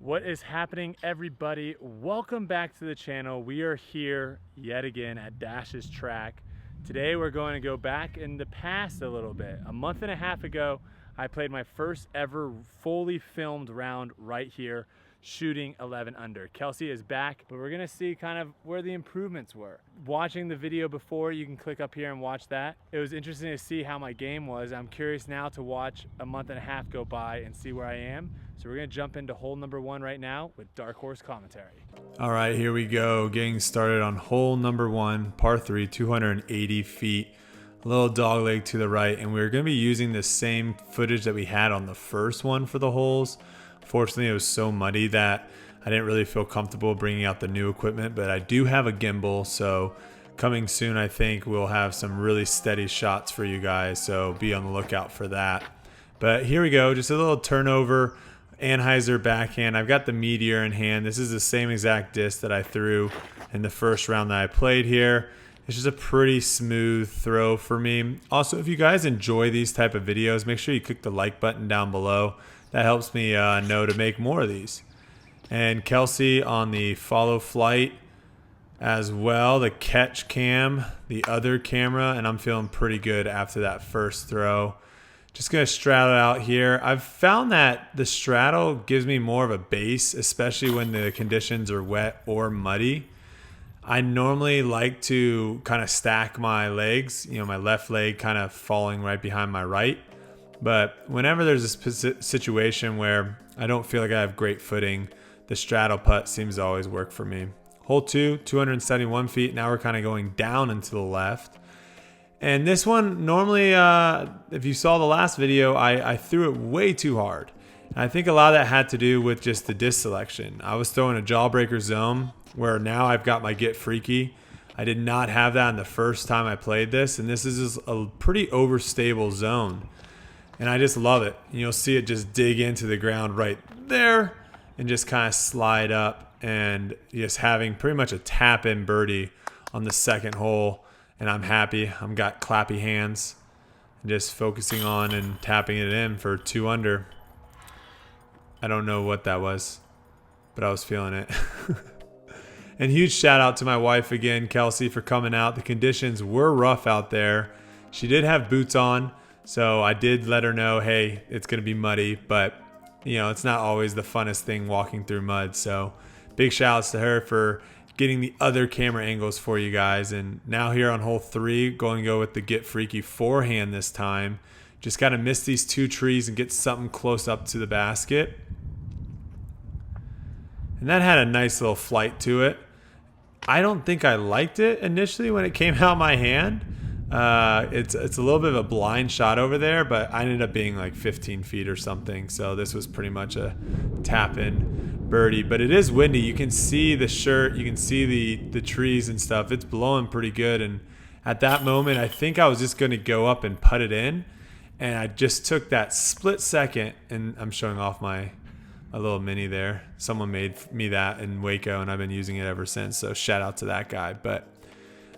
What is happening, everybody? Welcome back to the channel. We are here yet again at Dash's track. Today we're going to go back in the past a little bit. A month and a half ago, I played my first ever fully filmed round right here, shooting 11 under. Kelsey is back, but we're gonna see kind of where the improvements were. Watching the video before, you can click up here and watch that. It was interesting to see how my game was. I'm curious now to watch a month and a half go by and see where I am. So we're gonna jump into hole number one right now with Dark Horse commentary. All right, here we go. Getting started on hole number one, par three, 280 feet. A little dog leg to the right, and we're gonna be using the same footage that we had on the first one for the holes. Fortunately, it was so muddy that I didn't really feel comfortable bringing out the new equipment, but I do have a gimbal, so coming soon, I think we'll have some really steady shots for you guys, so be on the lookout for that. But here we go, just a little turnover, Anheuser backhand. I've got the Meteor in hand. This is the same exact disc that I threw in the first round that I played here. It's just a pretty smooth throw for me. Also, if you guys enjoy these type of videos, make sure you click the like button down below. That helps me know to make more of these. And Kelsey on the follow flight as well, the catch cam, the other camera, and I'm feeling pretty good after that first throw. Just gonna straddle out here. I've found that the straddle gives me more of a base, especially when the conditions are wet or muddy. I normally like to kind of stack my legs, you know, my left leg kind of falling right behind my right. But whenever there's a situation where I don't feel like I have great footing, the straddle putt seems to always work for me. Hole two, 271 feet. Now we're kind of going down and to the left. And this one, normally, if you saw the last video, I threw it way too hard. And I think a lot of that had to do with just the disc selection. I was throwing a jawbreaker zone where now I've got my get freaky. I did not have that in the first time I played this. And this is just a pretty overstable zone. And I just love it. You'll see it just dig into the ground right there and just kind of slide up, and just having pretty much a tap in birdie on the second hole. And I'm happy. I've got clappy hands and just focusing on and tapping it in for 2 under. I don't know what that was, but I was feeling it. And huge shout out to my wife again, Kelsey, for coming out. The conditions were rough out there. She did have boots on, so I did let her know, hey, it's going to be muddy, but you know, it's not always the funnest thing walking through mud. So big shout outs to her for getting the other camera angles for you guys. And now here on hole three, going to go with the get freaky forehand this time. Just got to miss these 2 trees and get something close up to the basket. And that had a nice little flight to it. I don't think I liked it initially when it came out my hand. It's a little bit of a blind shot over there, but I ended up being like 15 feet or something. So this was pretty much a tap in birdie, but it is windy. You can see the shirt, you can see the trees and stuff. It's blowing pretty good. And at that moment, I think I was just going to go up and putt it in. And I just took that split second, and I'm showing off a little mini there. Someone made me that in Waco, and I've been using it ever since. So shout out to that guy. But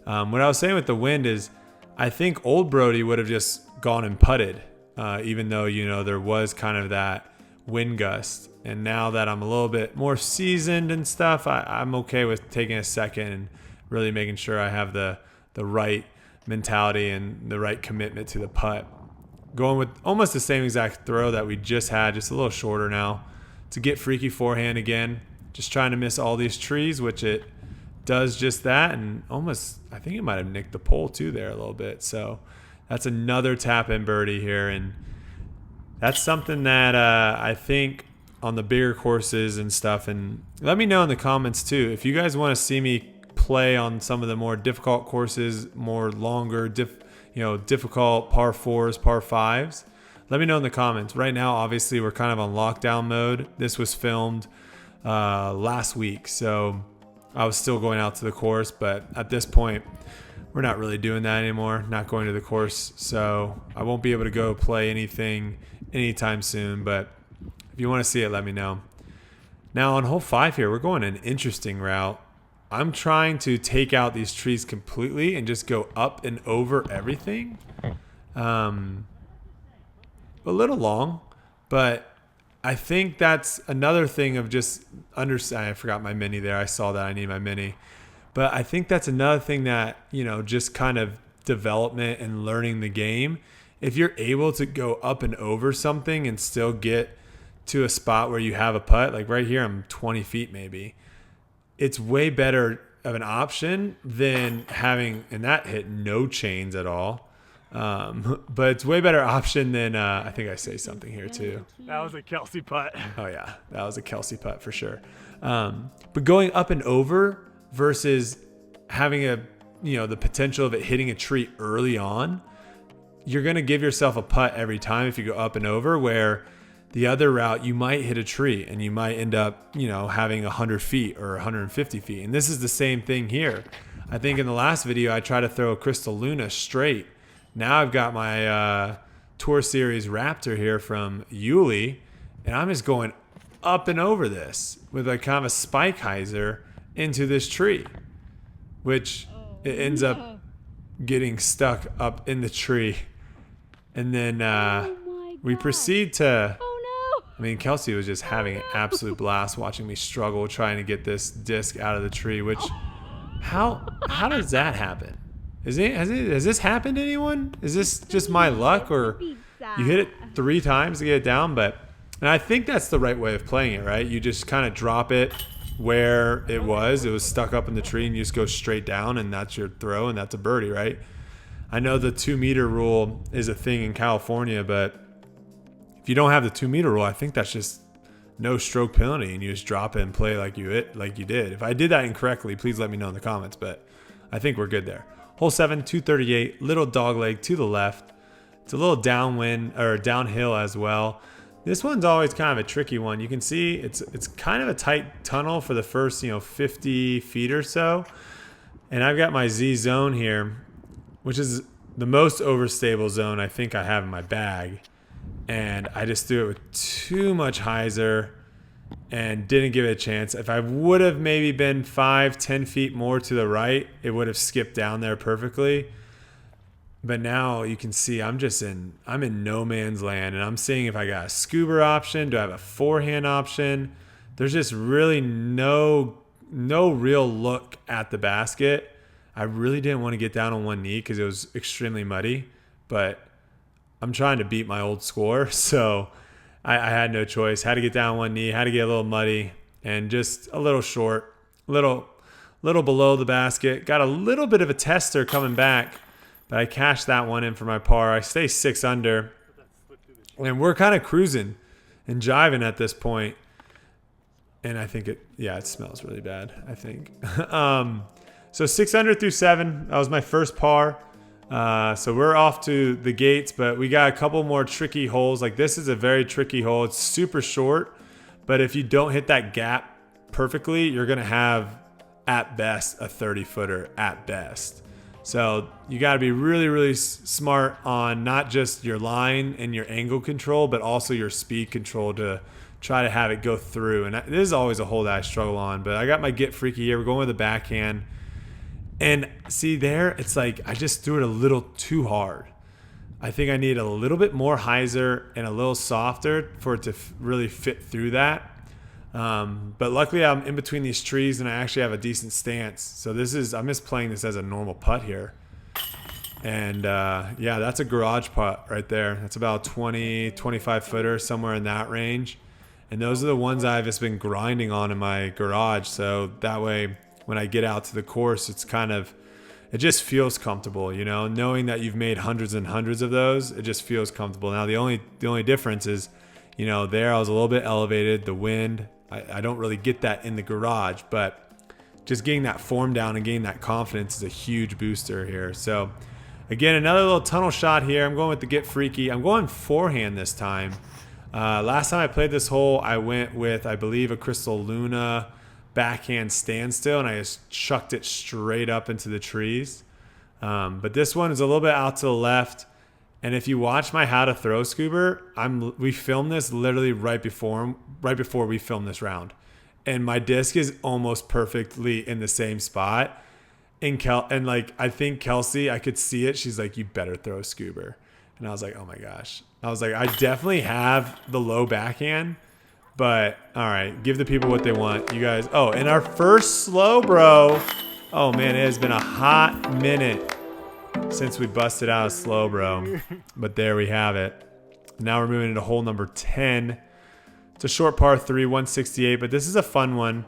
what I was saying with the wind is, I think old Brodie would have just gone and putted, even though, you know, there was kind of that wind gust. And now that I'm a little bit more seasoned and stuff, I'm okay with taking a second and really making sure I have the right mentality and the right commitment to the putt. Going with almost the same exact throw that we just had, just a little shorter now, to get freaky forehand again. Just trying to miss all these trees, which it does just that, and almost, I think it might have nicked the pole too there a little bit. So that's another tap in birdie here, and that's something that I think on the bigger courses and stuff. And let me know in the comments too if you guys want to see me play on some of the more difficult courses, more longer, difficult par 4s, par 5s. Let me know in the comments. Right now, obviously, we're kind of on lockdown mode. This was filmed last week, so I was still going out to the course, but at this point, we're not really doing that anymore, not going to the course, so I won't be able to go play anything anytime soon, but if you want to see it, let me know. Now on hole 5 here, we're going an interesting route. I'm trying to take out these trees completely and just go up and over everything. A little long, but I think that's another thing of just understand. I forgot my mini there. I saw that I need my mini. But I think that's another thing that, just kind of development and learning the game. If you're able to go up and over something and still get to a spot where you have a putt, like right here, I'm 20 feet maybe. It's way better of an option than having, and that hit no chains at all. But it's way better option than, I think I say something here too. That was a Kelsey putt. Oh yeah, that was a Kelsey putt for sure. But going up and over versus having the potential of it hitting a tree early on, you're going to give yourself a putt every time if you go up and over, where the other route, you might hit a tree and you might end up, having 100 feet or 150 feet. And this is the same thing here. I think in the last video, I tried to throw a Crystal Luna straight. Now I've got my Tour Series Raptor here from Yuli, and I'm just going up and over this with like kind of a spike hyzer into this tree, which it ends up getting stuck up in the tree. And then we proceed to, I mean, Kelsey was just having an absolute blast watching me struggle trying to get this disc out of the tree, which, how does that happen? Has this happened to anyone? Is this just my luck, or you hit it 3 times to get it down? And I think that's the right way of playing it, right? You just kind of drop it where it was stuck up in the tree, and you just go straight down, and that's your throw, and that's a birdie, right? I know the 2-meter rule is a thing in California, but if you don't have the 2-meter rule, I think that's just no stroke penalty, and you just drop it and play like you did. If I did that incorrectly, please let me know in the comments, but I think we're good there. Hole 7, 238, little dog leg to the left. It's a little downwind or downhill as well. This one's always kind of a tricky one. You can see it's kind of a tight tunnel for the first 50 feet or so. And I've got my Z zone here, which is the most overstable zone I think I have in my bag. And I just threw it with too much hyzer and didn't give it a chance. If I would have maybe been 5-10 feet more to the right, it would have skipped down there perfectly. But now you can see I'm in no man's land, and I'm seeing if I got a scuba option. Do I have a forehand option? There's just really no real look at the basket. I really didn't want to get down on one knee because it was extremely muddy, but I'm trying to beat my old score, so I had no choice. Had to get down on one knee, had to get a little muddy, and just a little short, little below the basket. Got a little bit of a tester coming back, but I cashed that one in for my par. I stay 6 under, and we're kind of cruising and jiving at this point. And I think it smells really bad, I think. So 6 under through 7, that was my first par. So we're off to the gates, but we got a couple more tricky holes. Like this is a very tricky hole. It's super short, but if you don't hit that gap perfectly, you're going to have at best a 30-footer at best. So you got to be really, really smart on not just your line and your angle control, but also your speed control to try to have it go through. And this is always a hole that I struggle on, but I got my get freaky here. We're going with the backhand. And see there, it's like I just threw it a little too hard. I think I need a little bit more hyzer and a little softer for it to really fit through that. But luckily I'm in between these trees and I actually have a decent stance. So I'm just playing this as a normal putt here. And yeah, that's a garage putt right there. That's about 20, 25 footer, somewhere in that range. And those are the ones I've just been grinding on in my garage. So that way, when I get out to the course, it just feels comfortable, knowing that you've made hundreds and hundreds of those, it just feels comfortable. Now, the only difference is, there I was a little bit elevated, the wind, I don't really get that in the garage, but just getting that form down and getting that confidence is a huge booster here. So again, another little tunnel shot here. I'm going with the get freaky. I'm going forehand this time. Last time I played this hole, I went with, I believe, a Crystal Luna backhand standstill, and I just chucked it straight up into the trees. But this one is a little bit out to the left. And if you watch my how to throw scuba, we filmed this literally right before we filmed this round, and my disc is almost perfectly in the same spot. And like I think Kelsey, I could see it. She's like, "You better throw scuba," and I was like, "Oh my gosh!" I was like, "I definitely have the low backhand." But all right, give the people what they want. You guys. Oh, and our first slow, bro. Oh man, it has been a hot minute since we busted out a slow, bro. But there we have it. Now we're moving into hole number 10. It's a short par 3, 168, but this is a fun one.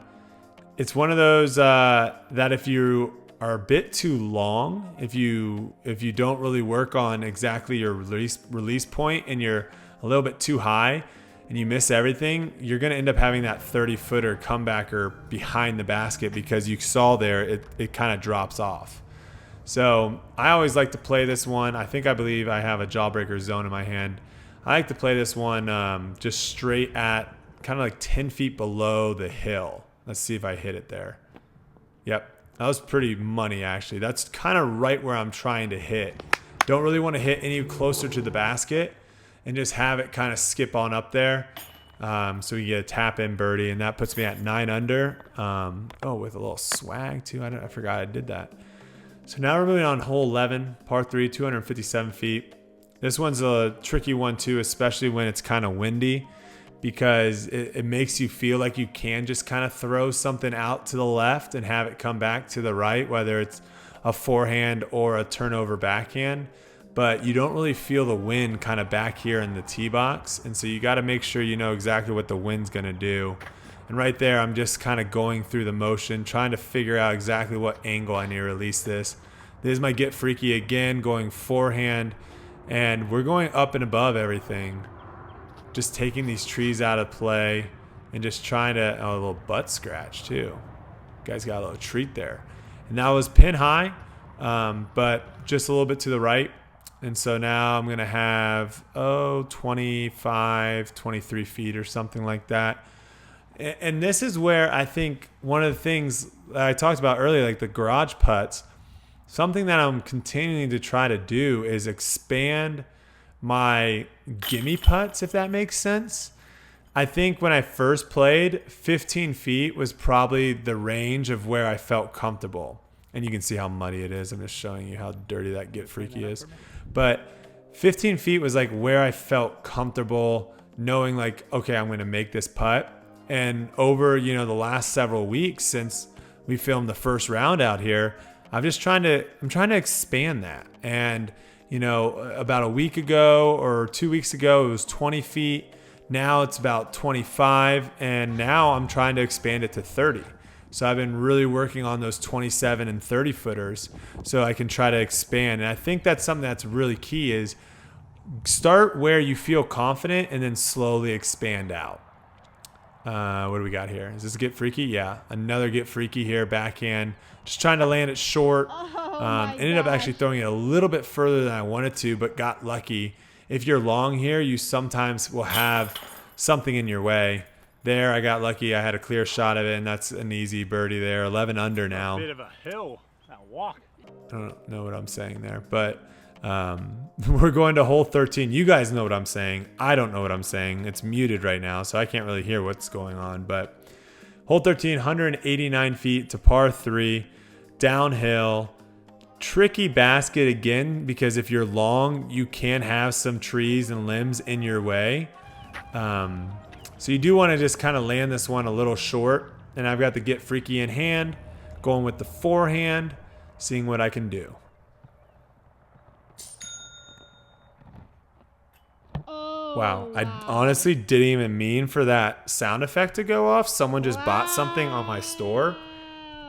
It's one of those that if you are a bit too long, if you don't really work on exactly your release point and you're a little bit too high and you miss everything, you're going to end up having that 30-footer comebacker behind the basket because you saw there it kind of drops off. So I always like to play this one. I believe I have a jawbreaker zone in my hand. I like to play this one just straight at kind of like 10 feet below the hill. Let's see if I hit it there. Yep, that was pretty money actually. That's kind of right where I'm trying to hit. Don't really want to hit any closer to the basket and just have it kind of skip on up there. So we get a tap in birdie, and that puts me at 9 under. Oh, with a little swag too. I forgot I did that. So now we're moving on hole 11, par 3, 257 feet. This one's a tricky one too, especially when it's kind of windy, because it makes you feel like you can just kind of throw something out to the left and have it come back to the right, whether it's a forehand or a turnover backhand. But you don't really feel the wind kind of back here in the tee box. And so you got to make sure you know exactly what the wind's going to do. And right there, I'm just kind of going through the motion, trying to figure out exactly what angle I need to release this. This is my Get Freaky again, going forehand. And we're going up and above everything. Just taking these trees out of play and just trying to, oh, a little butt scratch too. You guys got a little treat there. And that was pin high, but just a little bit to the right. And so now I'm going to have, 25, 23 feet or something like that. And this is where I think one of the things that I talked about earlier, like the garage putts, something that I'm continuing to try to do is expand my gimme putts, if that makes sense. I think when I first played, 15 feet was probably the range of where I felt comfortable. And you can see how muddy it is. I'm just showing you how dirty that Get Freaky is. But 15 feet was like where I felt comfortable knowing like, okay, I'm going to make this putt. And over, the last several weeks since we filmed the first round out here, I'm trying to expand that. And, about a week ago or 2 weeks ago, it was 20 feet. Now it's about 25. And now I'm trying to expand it to 30. So I've been really working on those 27 and 30 footers so I can try to expand. And I think that's something that's really key is start where you feel confident and then slowly expand out. What do we got here? Is this a Get Freaky? Yeah, another Get Freaky here, backhand. Just trying to land it short. Ended up actually throwing it a little bit further than I wanted to, but got lucky. If you're long here, you sometimes will have something in your way. There, I got lucky. I had a clear shot of it, and that's an easy birdie there. 11 under now. A bit of a hill, that walk. I don't know what I'm saying there, but we're going to hole 13. You guys know what I'm saying. I don't know what I'm saying. It's muted right now, so I can't really hear what's going on. But hole 13, 189 feet to par 3, downhill. Tricky basket again, because if you're long, you can have some trees and limbs in your way. So you do want to just kind of land this one a little short. And I've got the Get Freaky in hand, going with the forehand, seeing what I can do. Wow, I honestly didn't even mean for that sound effect to go off. Someone just bought something on my store,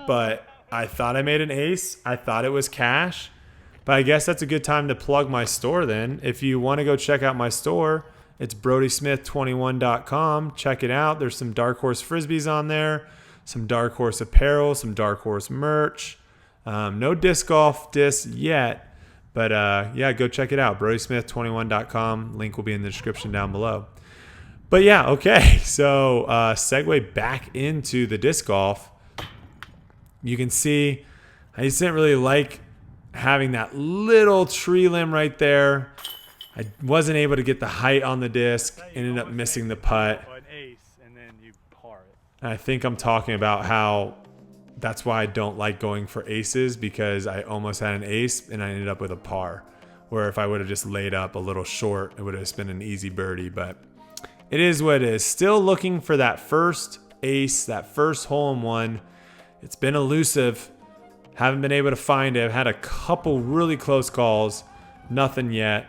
but I thought I made an ace. I thought it was cash, but I guess that's a good time to plug my store then. If you want to go check out my store, it's brodiesmith21.com. Check it out. There's some Dark Horse Frisbees on there, some Dark Horse apparel, some Dark Horse merch. No disc golf discs yet. But yeah, go check it out. Brodiesmith21.com. Link will be in the description down below. But yeah, okay. So segue back into the disc golf. You can see I just didn't really like having that little tree limb right there. I wasn't able to get the height on the disc. Ended up missing the putt. An ace, and then you par it. And I think I'm talking about how that's why I don't like going for aces, because I almost had an ace and I ended up with a par, where if I would have just laid up a little short, it would have just been an easy birdie. But it is what it is. Still looking for that first ace, that first hole-in-one. It's been elusive. Haven't been able to find it. I've had a couple really close calls. Nothing yet.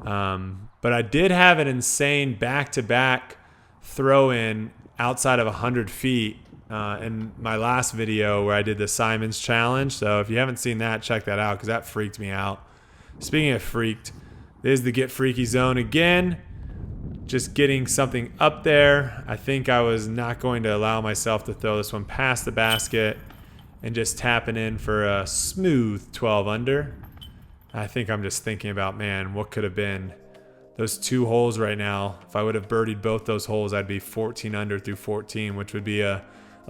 But I did have an insane back-to-back throw-in outside of 100 feet in my last video where I did the Simon's Challenge. So if you haven't seen that, check that out because that freaked me out. Speaking of freaked, there's the Get Freaky zone again. Just getting something up there. I think I was not going to allow myself to throw this one past the basket and just tapping in for a smooth 12 under. I think I'm just thinking about, man, what could have been those two holes right now. If I would have birdied both those holes, I'd be 14 under through 14, which would be a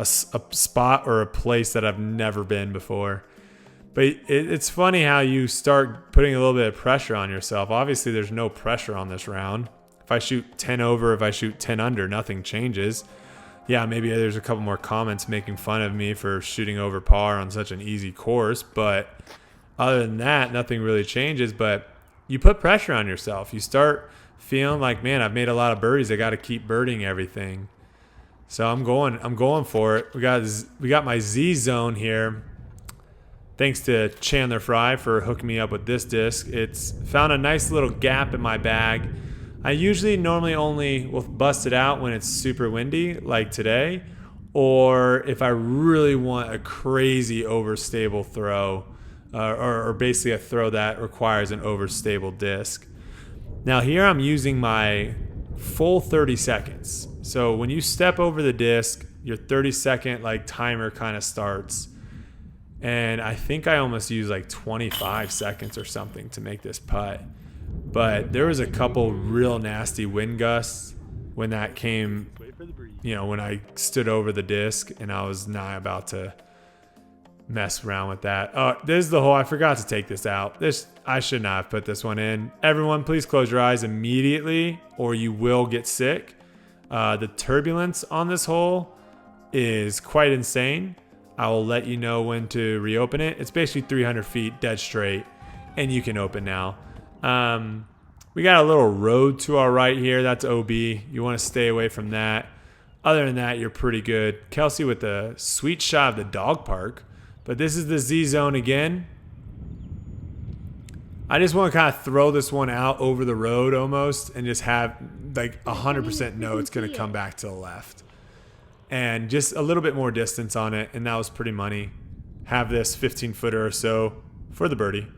spot or a place that I've never been before. But it's funny how you start putting a little bit of pressure on yourself. Obviously, there's no pressure on this round. If I shoot 10 over, if I shoot 10 under, nothing changes. Yeah, maybe there's a couple more comments making fun of me for shooting over par on such an easy course. But other than that, nothing really changes. But you put pressure on yourself. You start feeling like, man, I've made a lot of birdies. I got to keep birdieing everything. So I'm going for it. We got my Z zone here. Thanks to Chandler Fry for hooking me up with this disc. It's found a nice little gap in my bag. I normally only will bust it out when it's super windy, like today, or if I really want a crazy overstable throw, or basically a throw that requires an overstable disc. Now here I'm using my full 30 seconds. So when you step over the disc, your 30-second timer kind of starts. And I think I almost used 25 seconds or something to make this putt. But there was a couple real nasty wind gusts when that came, when I stood over the disc, and I was not about to mess around with that. Oh, this is the hole. I forgot to take this out. I should not have put this one in. Everyone, please close your eyes immediately or you will get sick. The turbulence on this hole is quite insane. I will let you know when to reopen it. It's basically 300 feet dead straight, and you can open now. We got a little road to our right here. That's OB. You want to stay away from that. Other than that, you're pretty good. Kelsey with the sweet shot of the dog park. But this is the Z zone again. I just want to kind of throw this one out over the road almost and just have 100% know it's going to come back to the left. And just a little bit more distance on it, and that was pretty money. Have this 15-footer or so for the birdie.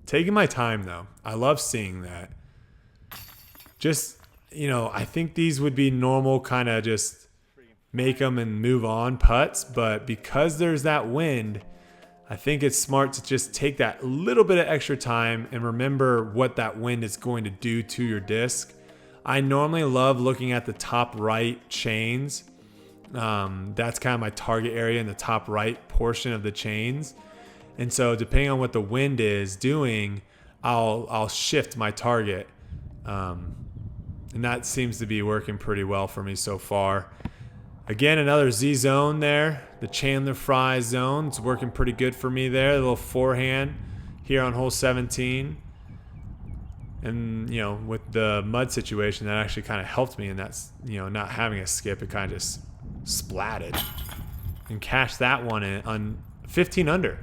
Taking my time, though. I love seeing that. Just, I think these would be normal kind of just make them and move on putts, but because there's that wind, I think it's smart to just take that little bit of extra time and remember what that wind is going to do to your disc. I normally love looking at the top right chains. That's kind of my target area in the top right portion of the chains. And so depending on what the wind is doing, I'll shift my target. And that seems to be working pretty well for me so far. Again, another Z zone there. The Chandler Fry zone. It's working pretty good for me there. A little forehand here on hole 17. And, with the mud situation, that actually kind of helped me. And that's, not having a skip, it kind of just splatted. And cashed that one in on 15 under.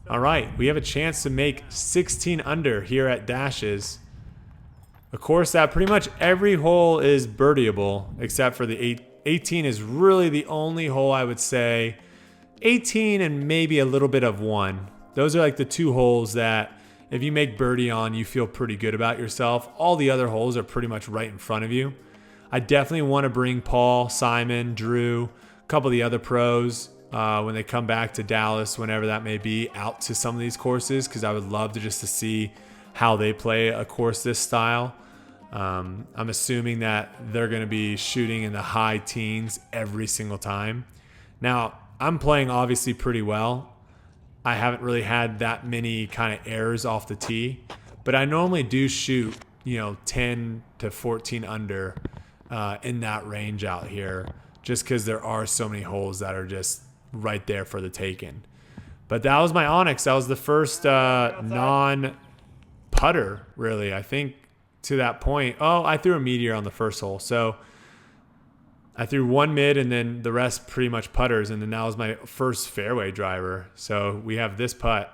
All right, we have a chance to make 16 under here at Dashes. Of course, that pretty much every hole is birdieable except for the 18 is really the only hole I would say. 18 and maybe a little bit of 1. Those are the two holes that if you make birdie on, you feel pretty good about yourself. All the other holes are pretty much right in front of you. I definitely want to bring Paul, Simon, Drew, a couple of the other pros when they come back to Dallas, whenever that may be, out to some of these courses because I would love to see how they play a course this style. I'm assuming that they're going to be shooting in the high teens every single time. Now, I'm playing obviously pretty well. I haven't really had that many kind of errors off the tee, but I normally do shoot, 10 to 14 under in that range out here, just because there are so many holes that are just right there for the taking. But that was my Onyx. That was the first non-putter, really. I think to that point, oh, I threw a meteor on the first hole. So I threw one mid and then the rest pretty much putters. And then that was my first fairway driver. So we have this putt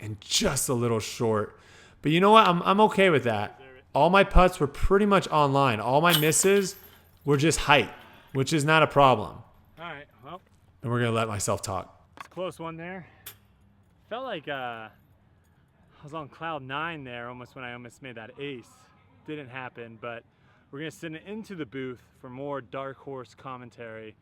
and just a little short. But you know what? I'm okay with that. All my putts were pretty much online. All my misses were just height, which is not a problem. All right, well. And we're going to let myself talk. It's a close one there. Felt like I was on cloud 9 there almost when I almost made that ace. Didn't happen, but we're going to send it into the booth for more dark horse commentary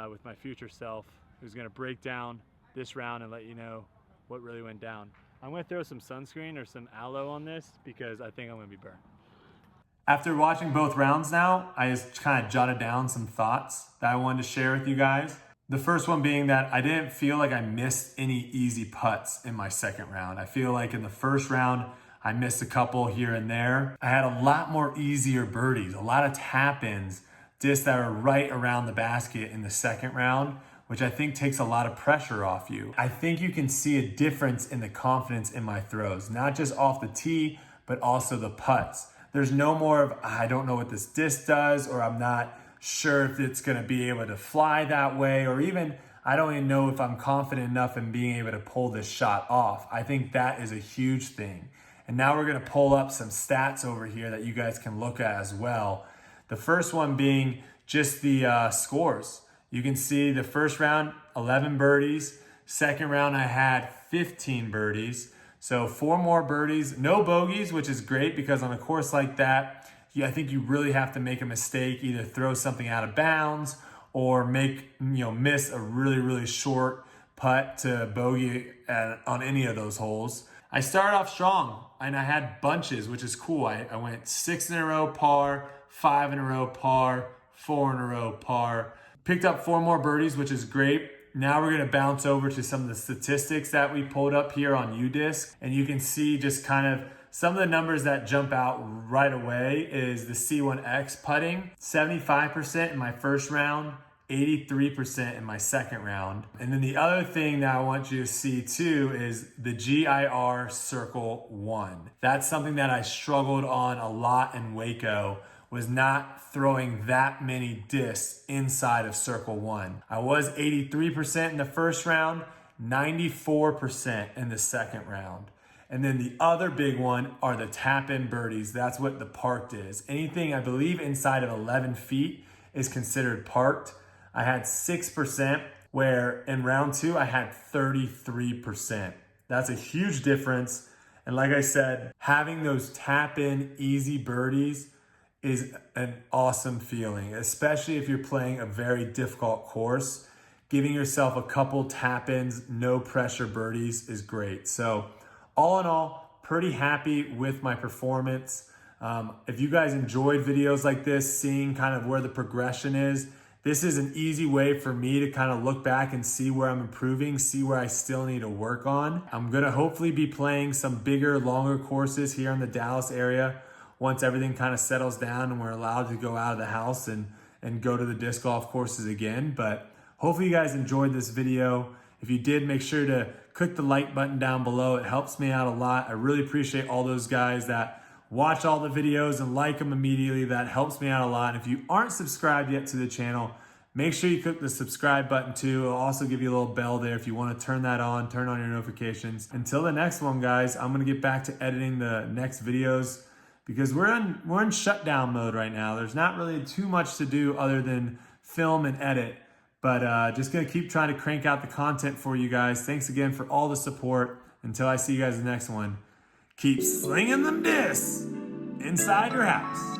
with my future self, who's going to break down this round and let you know what really went down. I'm going to throw some sunscreen or some aloe on this because I think I'm going to be burned. After watching both rounds now, I just kind of jotted down some thoughts that I wanted to share with you guys. The first one being that I didn't feel like I missed any easy putts in my second round. I feel like in the first round, I missed a couple here and there. I had a lot more easier birdies, a lot of tap-ins, discs that are right around the basket in the second round, which I think takes a lot of pressure off you. I think you can see a difference in the confidence in my throws, not just off the tee, but also the putts. There's no more of, I don't know what this disc does, or I'm not sure if it's gonna be able to fly that way, or even, I don't even know if I'm confident enough in being able to pull this shot off. I think that is a huge thing. And now we're gonna pull up some stats over here that you guys can look at as well. The first one being just the scores. You can see the first round, 11 birdies. Second round, I had 15 birdies. So 4 more birdies, no bogeys, which is great because on a course like that, I think you really have to make a mistake, either throw something out of bounds or miss a really, really short putt to bogey on any of those holes. I started off strong and I had bunches, which is cool. I went 6 in a row par, 5 in a row par, 4 in a row par. Picked up 4 more birdies, which is great. Now we're gonna bounce over to some of the statistics that we pulled up here on UDisc. And you can see just kind of some of the numbers that jump out right away is the C1X putting, 75% in my first round, 83% in my second round. And then the other thing that I want you to see too is the GIR Circle 1. That's something that I struggled on a lot in Waco, was not throwing that many discs inside of Circle 1. I was 83% in the first round, 94% in the second round. And then the other big one are the tap-in birdies. That's what the parked is. Anything, I believe, inside of 11 feet is considered parked. I had 6%, where in round 2, I had 33%. That's a huge difference. And like I said, having those tap-in easy birdies is an awesome feeling, especially if you're playing a very difficult course. Giving yourself a couple tap-ins, no pressure birdies is great. So all in all, pretty happy with my performance. If you guys enjoyed videos like this, seeing kind of where the progression is, this is an easy way for me to kind of look back and see where I'm improving, see where I still need to work on. I'm gonna hopefully be playing some bigger, longer courses here in the Dallas area once everything kind of settles down and we're allowed to go out of the house and go to the disc golf courses again. But hopefully you guys enjoyed this video. If you did, make sure to click the like button down below. It helps me out a lot. I really appreciate all those guys that watch all the videos and like them immediately. That helps me out a lot. And if you aren't subscribed yet to the channel, make sure you click the subscribe button too. It'll also give you a little bell there if you want to turn that on, turn on your notifications. Until the next one, guys, I'm gonna get back to editing the next videos because we're in shutdown mode right now. There's not really too much to do other than film and edit. But just gonna keep trying to crank out the content for you guys. Thanks again for all the support. Until I see you guys in the next one, keep slinging them discs inside your house.